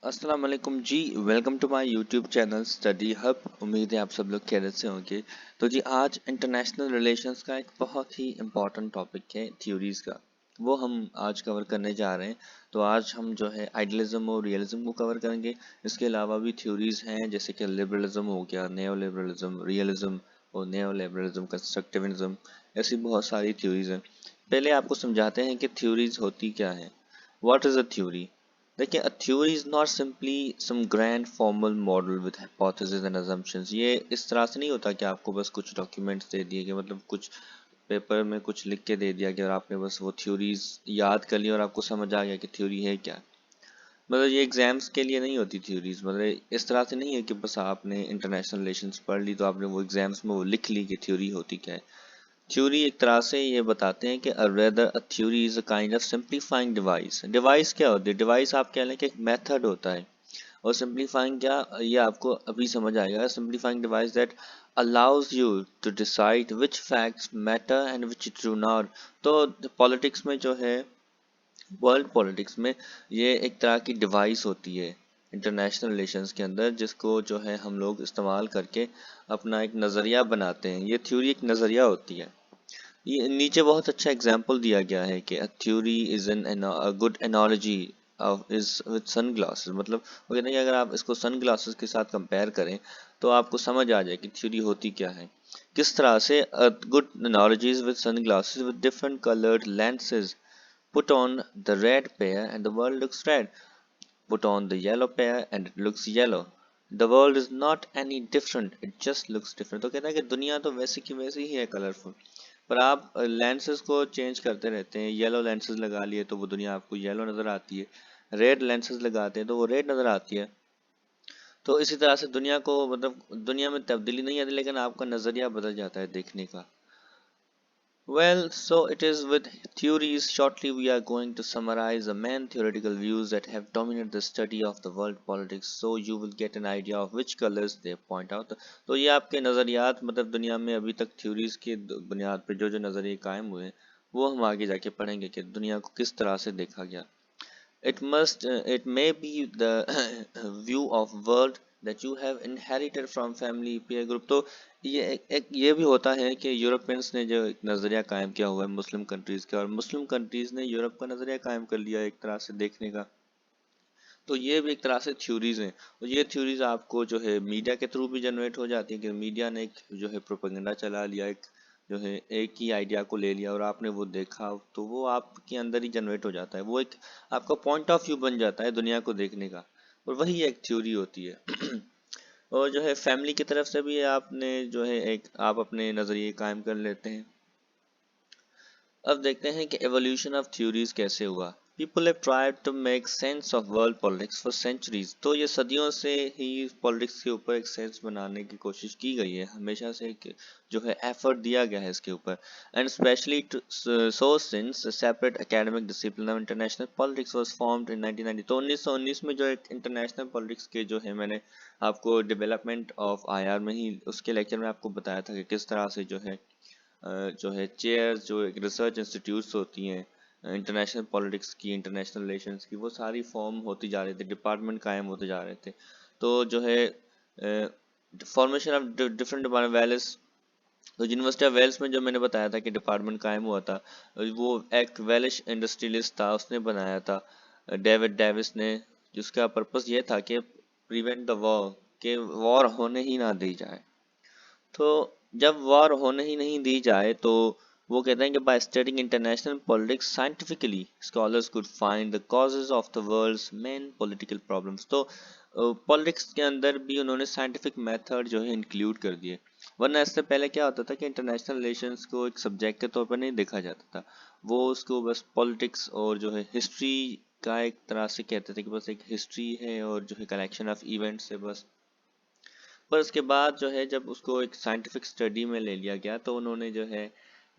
अस्सलाम वालेकुम जी। Welcome to my YouTube channel study hub. उम्मीद है आप सब लोग खैरियत से होंगे। तो जी आज इंटरनेशनल रिलेशंस का एक बहुत ही इम्पॉर्टेंट टॉपिक है थ्योरीज का, वो हम आज कवर करने जा रहे हैं। तो आज हम जो है आइडियलिज्म और रियलिज्म को कवर करेंगे। इसके अलावा भी थ्योरीज हैं जैसे कि लिबरलिज्म हो गया, नेओ लिबरलिज्म, रियलिज्म और नेओ लिबरलिज्म, कंस्ट्रक्टिविज्म, ऐसी बहुत सारी थ्योरीज हैं। पहले आपको समझाते हैं कि थ्योरीज होती क्या है। What is a theory? देखिए, a theory is not simply some grand formal model with hypotheses and assumptions। ये इस तरह से नहीं होता कि आपको बस कुछ डॉक्यूमेंट्स दे दिए गए, मतलब कुछ पेपर में कुछ लिख के दे दिया गया और आपने बस वो थ्योरीज याद कर ली और आपको समझ आ गया कि थ्योरी है क्या। मतलब ये एग्जाम्स के लिए नहीं होती थ्योरीज। मतलब इस तरह से नहीं है कि बस आपने इंटरनेशनल रिलेशंस पढ़ ली तो आपने वो एग्जाम्स में वो लिख ली कि थ्योरी होती क्या है। थ्योरी एक तरह से ये बताते हैं कि rather a theory is a kind of simplifying device. Device क्या होती है? डिवाइस आप कह लें कि एक मेथड होता है। और सिंप्लीफाइंग क्या, ये आपको अभी समझ आएगा। Simplifying device that allows you to decide which facts matter and which do not. तो पॉलिटिक्स में जो है, वर्ल्ड पॉलिटिक्स में, ये एक तरह की डिवाइस होती है इंटरनेशनल रिलेशंस के अंदर, जिसको जो है हम लोग इस्तेमाल करके अपना एक नज़रिया बनाते हैं। ये थ्योरी एक नज़रिया होती है। ये नीचे बहुत अच्छा एग्जाम्पल दिया गया है कि theory is an a good analogy of is with sun glasses. मतलब वो कहते हैं कि अगर आप इसको सन ग्लासेस के साथ कंपेयर करें तो आपको समझ आ जाए कि थ्योरी होती क्या है। किस तरह से? Good analogies with sun glasses with different coloured lenses put on the red pair and the world looks red, put on the yellow pair and it looks yellow, the world is not any different, it just looks different। तो कहता है कि दुनिया तो वैसी की वैसी ही है, कलरफुल, पर आप लेंसेज को चेंज करते रहते हैं। येलो लेंसेज लगा लिए तो वो दुनिया आपको येलो नज़र आती है, रेड लेंसेज लगाते हैं तो वो रेड नज़र आती है। तो इसी तरह से दुनिया को, मतलब दुनिया में तब्दीली नहीं आती लेकिन आपका नज़रिया बदल जाता है देखने का। Well, so it is with theories. Shortly, we are going to summarize the main theoretical views that have dominated the study of the world politics, so you will get an idea of which colors they point out। तो ये आपके नज़रियात, मतलब दुनिया में अभी तक theories के बुनियाद पे जो जो नज़रिए कायम हुए हैं, वो हम आगे जाके पढ़ेंगे कि दुनिया को किस तरह से देखा गया। It may be the view of world that you have inherited from family peer group। तो ये एक ये भी होता है कि यूरोपियंस ने जो एक नज़रिया कायम किया हुआ है मुस्लिम कंट्रीज़ का, और मुस्लिम कंट्रीज़ ने यूरोप का नज़रिया कायम कर लिया एक तरह से देखने का। तो ये भी एक तरह से थ्योरीज हैं। और ये थ्योरीज आपको जो है मीडिया के थ्रू भी जनरेट हो जाती है कि मीडिया ने एक जो है प्रोपेगेंडा चला लिया, एक जो है एक ही आइडिया को ले लिया और आपने वो देखा तो वो आपके अंदर ही जनरेट हो जाता है। वो एक आपका पॉइंट ऑफ व्यू बन जाता है दुनिया को देखने का, और वही एक थ्योरी होती है। और जो है फैमिली की तरफ से भी आपने जो है एक आप अपने नज़रिए कायम कर लेते हैं। अब देखते हैं कि एवोल्यूशन ऑफ थ्योरीज कैसे हुआ। People have tried to make sense of world politics for centuries. तो ये सदियों से ही पॉलिटिक्स के ऊपर एक सेंस बनाने की कोशिश की गई है, हमेशा से एक जो है एफर्ट दिया गया है इसके ऊपर। And specially so since separate academic discipline of international politics was formed in 1990। तो 1919 में जो एक इंटरनेशनल पॉलिटिक्स के जो है, मैंने आपको डेवलपमेंट ऑफ आईआर में ही उसके लेक्चर में आपको बताया था कि किस तरह से जो है चेयर, जो एक रिसर्च इंस्टीट्यूट्स होती हैं इंटरनेशनल पॉलिटिक्स की, इंटरनेशनल रिलेशंस की, वो सारी फॉर्म होती जा रही थी, डिपार्टमेंट कायम होते जा रहे थे। तो जो है formation of different department, Wales, तो यूनिवर्सिटी ऑफ वेल्स में जो मैंने बताया था कि डिपार्टमेंट कायम हुआ था, वो एक वेलिश इंडस्ट्रियलिस्ट था, उसने बनाया था, डेविड डेविस ने, जिसका पर्पस ये था कि प्रिवेंट द वॉर, के वॉर होने ही ना दी जाए। तो जब वॉर होने ही नहीं दी जाए तो वो कहते हैं कि by studying international politics scientifically scholars could find the causes of the world's main political problems. तो पॉलिटिक्स के अंदर भी उन्होंने साइंटिफिक मेथड जो है इंक्लूड कर दिए। वरना इससे पहले क्या होता था कि इंटरनेशनल रिलेशंस को एक सब्जेक्ट के तौर पर नहीं देखा जाता था, वो उसको बस पॉलिटिक्स और जो है हिस्ट्री का एक तरह से कहते थे कि बस एक हिस्ट्री है और जो है कलेक्शन ऑफ इवेंट्स है बस। पर उसके बाद जो है जब उसको एक साइंटिफिक स्टडी में ले लिया गया तो उन्होंने जो है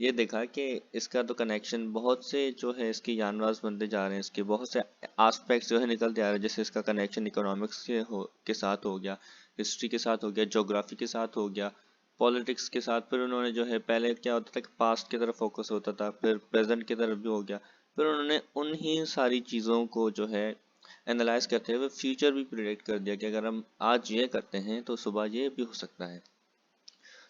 ये देखा कि इसका तो कनेक्शन बहुत से जो है इसके जानवास बनते जा रहे हैं, इसके बहुत से एस्पेक्ट्स जो है निकलते आ रहे हैं। जैसे इसका कनेक्शन इकोनॉमिक्स के साथ हो गया, हिस्ट्री के साथ हो गया, ज्योग्राफी के साथ हो गया, पॉलिटिक्स के साथ। फिर उन्होंने जो है पहले क्या होता था कि पास्ट की तरफ फोकस होता था, फिर प्रेजेंट की तरफ भी हो गया। फिर उन्होंने उन्हीं सारी चीज़ों को जो है एनालाइज करते हुए फ्यूचर भी प्रिडिक्ट कर दिया कि अगर हम आज ये करते हैं तो सुबह ये भी हो सकता है।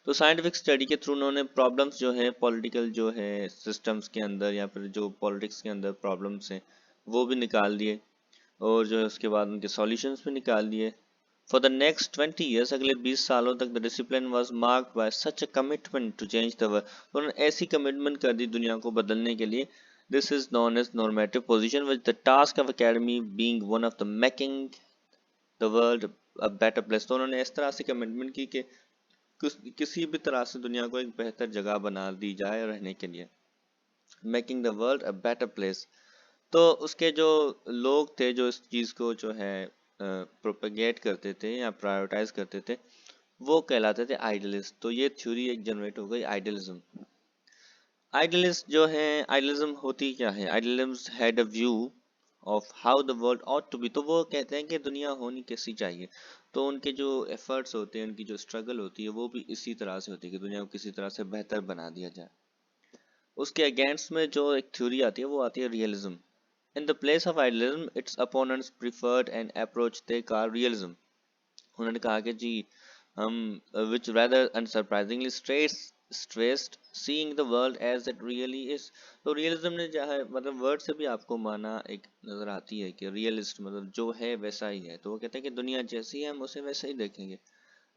तो साइंटिफिक स्टडी के थ्रू उन्होंने प्रॉब्लम्स जो है पॉलिटिकल जो है सिस्टम्स के अंदर या फिर जो पॉलिटिक्स के अंदर प्रॉब्लम्स हैं वो भी निकाल दिए, और जो है उसके बाद उनके सॉल्यूशंस भी निकाल दिए। फॉर द नेक्स्ट 20 ईयर्स, अगले 20 सालों तक the discipline was marked by such a commitment to change the world. तो उन्होंने ऐसी कमिटमेंट कर दी दुनिया को बदलने के लिए। This is known as normative position with the task of academy being one of the making the world a better place. तो उन्होंने इस तरह से कमिटमेंट की कि किसी भी तरह से दुनिया को एक बेहतर जगह बना दी जाए रहने के लिए, making the world a better place. तो उसके जो लोग थे जो इस चीज़ को जो है प्रोपेगेट करते थे या प्रायोरिटाइज करते थे, वो कहलाते थे आइडियलिस्ट। तो ये थ्योरी एक जनरेट हो गई, आइडियलिज्म। आइडियलिस्ट जो है, आइडियलिज्म होती क्या है? Idealism had a view of how the world ought to be. तो वो कहते हैं कि दुनिया होनी कैसी चाहिए। तो उनके जो एफर्ट्स होते हैं, उनकी जो स्ट्रगल होती है, वो भी इसी तरह से होती है कि दुनिया को किसी तरह से बेहतर बना दिया जाए। उसके अगेंस्ट में जो एक थ्योरी आती है वो आती है realism. In the place of idealism, its opponents preferred an approach they call realism. उन्होंने कहा कि जी हम which rather unsurprisingly stressed seeing the world as it really is. तो realism ने जो है मतलब वर्ड से भी आपको माना एक नजर आती है कि realist मतलब जो है वैसा ही है। तो वो कहते हैं कि दुनिया जैसी है हम उसे वैसे ही देखेंगे,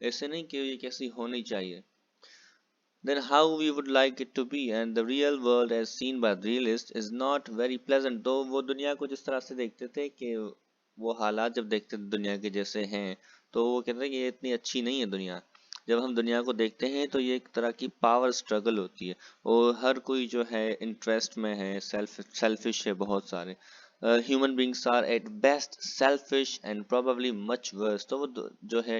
ऐसे नहीं कि ये कैसी होनी चाहिए, then how we would like it to be, and the real world as seen by the realist is not very pleasant। तो वो दुनिया को जिस तरह से देखते थे कि वो हालात जब देखते थे दुनिया के जैसे हैं, तो वो कहते थे कि ये इतनी अच्छी नहीं है दुनिया। जब हम दुनिया को देखते हैं तो ये एक तरह की पावर स्ट्रगल होती है, और हर कोई जो है इंटरेस्ट में है, सेल्फिश है बहुत सारे। Human beings are at best selfish and probably much worse. तो वो जो है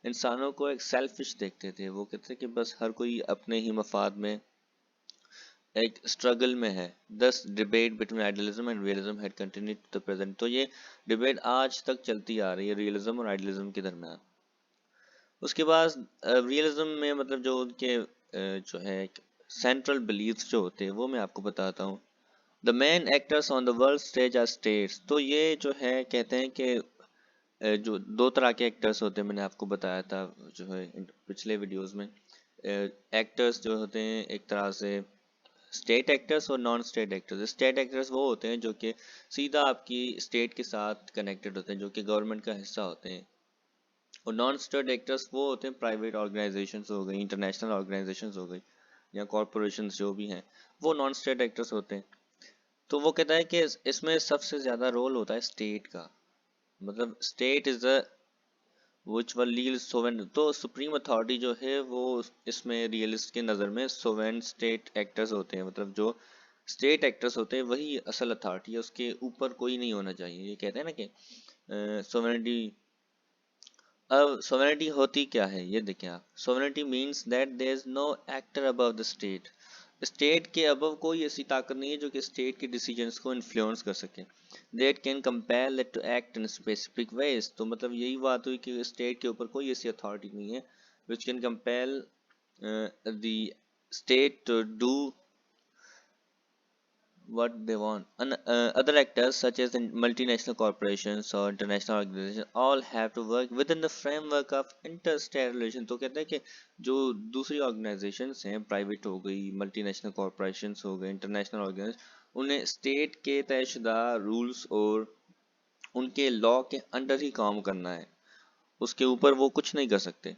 इंसानों को एक सेल्फिश देखते थे। वो कहते थे कि बस हर कोई अपने ही मफाद में एक स्ट्रगल में है। This debate between idealism and realism had continued to the present. तो ये डिबेट आज तक चलती आ रही है रियलिज्म और आइडियलिज्म के दरम्यान। उसके बाद रियलिज्म में मतलब जो उनके जो है सेंट्रल बिलीफ्स जो होते हैं वो मैं आपको बताता हूँ। The main actors on the world stage are states. तो ये जो है कहते हैं कि जो दो तरह के एक्टर्स होते हैं, मैंने आपको बताया था जो है पिछले वीडियोस में। एक्टर्स जो होते हैं एक तरह से स्टेट एक्टर्स और non state actors. State actors वो होते हैं जो कि सीधा आपकी स्टेट के साथ कनेक्टेड होते हैं, जो कि गवर्नमेंट का हिस्सा होते हैं। और नॉन स्टेट एक्टर्स वो होते हैं प्राइवेट ऑर्गेनाइजेशंस हो गई, इंटरनेशनल ऑर्गेनाइजेशंस हो गई, या कॉरपोरेशंस जो भी हैं, वो नॉन स्टेट एक्टर्स होते हैं। तो वो कहता है कि इसमें सबसे ज़्यादा रोल होता है स्टेट का। मतलब state is the which one legal sovereign. तो सुप्रीम अथॉरिटी जो है वो इसमें रियलिस्ट के नज़र में सोवेन स्टेट एक्टर्स होते हैं। मतलब जो स्टेट एक्टर्स होते हैं वही असल अथॉरिटी है, उसके ऊपर कोई नहीं होना चाहिए। ये कहते हैं ना कि सोवेनिटी। अब सोवेनिटी होती क्या है ये देखें आप। Sovereignty means that there is no actor above the state. State के अबव कोई ऐसी ताकत नहीं है जो कि स्टेट के डिसीजंस को इन्फ्लुएंस कर सके। That can compel it to act in specific ways. तो मतलब यही बात हुई कि स्टेट के ऊपर कोई ऐसी अथॉरिटी नहीं है which can compel the state to do what they want. And other actors such as the multinational corporations or international organizations all have to work within the framework of interstate relation। तो कहते हैं कि जो दूसरी organizations हैं, private हो गई, multinational corporations हो गए, इंटरनेशनल ऑर्गेनाइजेशन, उन्हें स्टेट के तयशुदा रूल्स और उनके लॉ के अंडर ही काम करना है, उसके ऊपर वो कुछ नहीं कर सकते।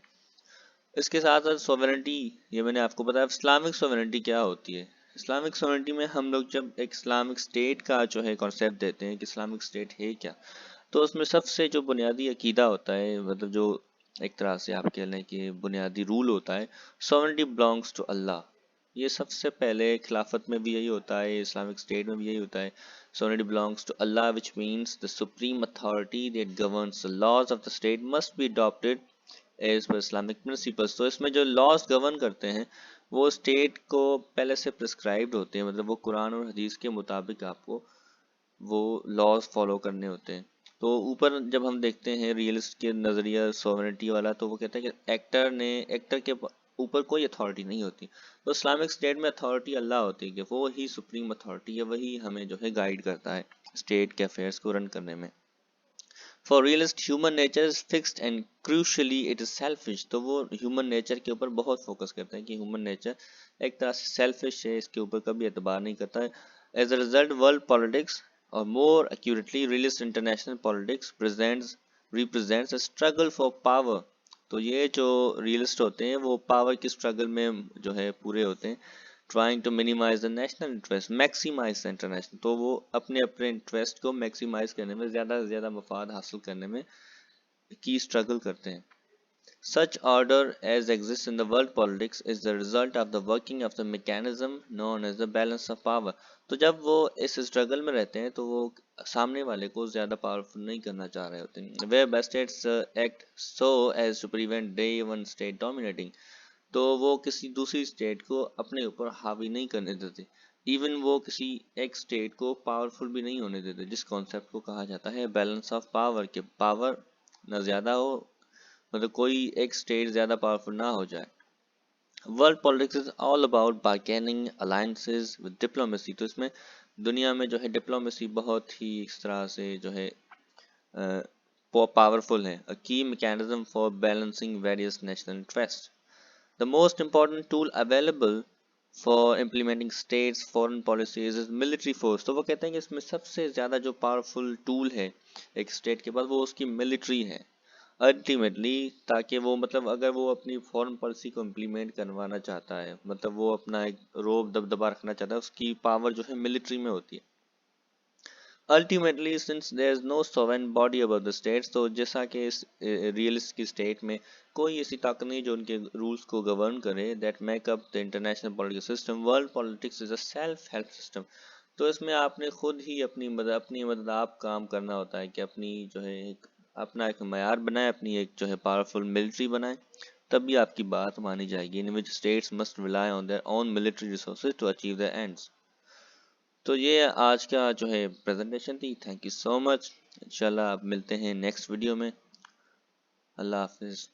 इसके साथ साथ सोवेरेंटी, ये मैंने आपको बताया। इस्लामिक सोवेरेंटी क्या होती है? इस्लामिक सोवेरेंटी में हम लोग जब एक इस्लामिक स्टेट का जो है कॉन्सेप्ट देते हैं कि इस्लामिक स्टेट है क्या, तो उसमें सबसे जो बुनियादी अकीदा होता है, मतलब जो एक तरह से आप कह लें कि बुनियादी रूल होता है, सोवेरेंटी बिलोंग्स टू अल्लाह। ये सबसे पहले खिलाफत में भी यही होता है, इस्लामिक स्टेट में भी यही होता है। Sovereignty belongs to Allah which means the supreme authority that governs the laws of the state must be adopted as per Islamic principles. तो इसमें जो लॉज गवर्न करते हैं वो स्टेट को पहले से प्रिस्क्राइब्ड होते हैं, मतलब वो कुरान और हदीस के मुताबिक आपको वो लॉज फॉलो करने होते हैं। तो ऊपर जब हम देखते हैं रियलिस्ट के नज़रिया सोवरेनिटी वाला, तो वो कहता है कि एक्टर के ऊपर कोई अथॉरिटी नहीं होती। तो इस्लामिक स्टेट में अथॉरिटी अल्लाह होती है कि वो ही सुप्रीम अथॉरिटी है, वही हमें जो है गाइड करता है स्टेट के अफेयर्स को रन करने में। For realist, human nature is fixed and crucially it is selfish. तो वो human nature के ऊपर बहुत focus करते हैं कि human nature एक तरह से selfish है, इसके ऊपर कभी एतबार नहीं करता है. As a result, world politics, or more accurately, realist international politics represents a struggle for power. तो ये जो realist होते हैं वो power की struggle में जो है पूरे होते हैं. Trying to minimize the national interest, maximize the international. तो वो अपने अपने इंटरेस्ट को मैक्सिमाइज करने में, ज़्यादा से ज़्यादा मफाद हासिल करने में की स्ट्रगल करते हैं. Such order as exists in the world politics is the result of the working of the mechanism known as the balance of power. तो जब वो इस स्ट्रगल में रहते हैं तो वो सामने वाले को ज़्यादा पावरफुल नहीं करना चाह रहे होते हैं. Where states act so as to prevent day one state dominating. तो वो किसी दूसरी स्टेट को अपने ऊपर हावी नहीं करने देते. इवन वो किसी एक स्टेट को पावरफुल भी नहीं होने देते, जिस कॉन्सेप्ट को कहा जाता है बैलेंस ऑफ पावर, के पावर ना ज़्यादा हो, मतलब कोई एक स्टेट ज़्यादा पावरफुल ना हो जाए. World politics is all about bargaining alliances with diplomacy. तो इसमें दुनिया में जो है डिप्लोमेसी बहुत ही इस तरह से जो है पावरफुल है. अ की mechanism for balancing various national interest. The most important tool available for implementing states foreign policies is military force. तो वो कहते हैं कि इसमें सबसे ज़्यादा जो पावरफुल टूल है एक स्टेट के पास वो उसकी मिलिट्री है अल्टीमेटली, ताकि वो मतलब अगर वो अपनी फॉरेन पॉलिसी को इम्प्लीमेंट करवाना चाहता है, मतलब वो अपना एक रोब दबदबा रखना चाहता है, उसकी पावर जो है मिलिट्री में होती है. Ultimately since there is no sovereign body above the states. तो जैसा कि इस रियलिस्ट की स्टेट में कोई ऐसी ताकत नहीं जो उनके रूल्स को गवर्न करे that make up the international political system. World politics is a self help system. तो इसमें आपने खुद ही अपनी मदद आप काम करना होता है कि अपनी जो है अपना एक मयार बनाए, अपनी एक जो है पावरफुल मिलिट्री बनाए, तभी आपकी बात मानी जाएगी. In which states must rely on their own military resources to achieve their ends. तो ये आज का जो है प्रेजेंटेशन थी. Thank you so much. इंशाल्लाह आप मिलते हैं नेक्स्ट वीडियो में. अल्लाह हाफिज़.